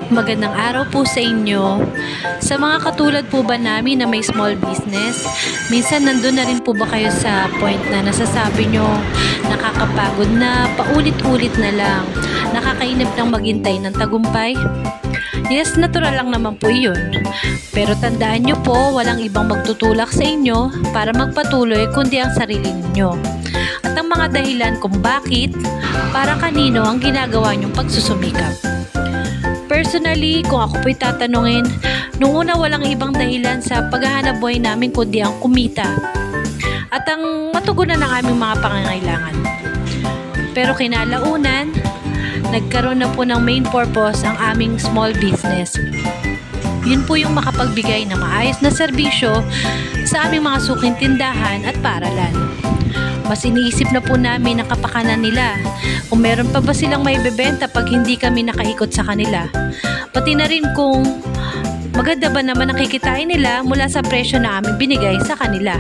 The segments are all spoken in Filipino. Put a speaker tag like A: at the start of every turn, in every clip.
A: Magandang araw po sa inyo. Sa mga katulad po ba namin na may small business, minsan nandun na rin po ba kayo sa point na nasasabi nyo nakakapagod na paulit-ulit na lang, nakakainip ng maghintay ng tagumpay? Yes, natural lang naman po iyon. Pero tandaan nyo po, walang ibang magtutulak sa inyo para magpatuloy kundi ang sarili ninyo. At ang mga dahilan kung bakit, para kanino ang ginagawa nyong pagsusumikap. Personally, kung ako po'y tatanungin, nung una walang ibang dahilan sa paghahanap buhay namin kundi ang kumita at ang matugunan ng aming mga pangangailangan. Pero kinalaunan, nagkaroon na po ng main purpose ang aming small business. Yun po yung makapagbigay ng maayos na serbisyo sa aming mga suking tindahan at paaralan. Mas iniisip na po namin ang kapakanan nila, kung meron pa ba silang maibebenta pag hindi kami nakaikot sa kanila. Pati na rin kung maganda ba naman ang kikitain nila mula sa presyo na aming binigay sa kanila.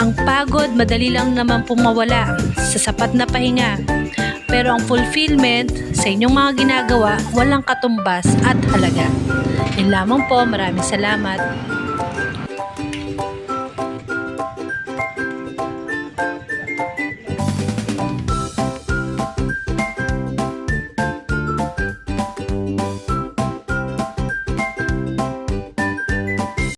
A: Ang pagod, madali lang naman pong mawala sa sapat na pahinga. Pero ang fulfillment sa inyong mga ginagawa, walang katumbas at halaga. Yun lamang po, maraming salamat.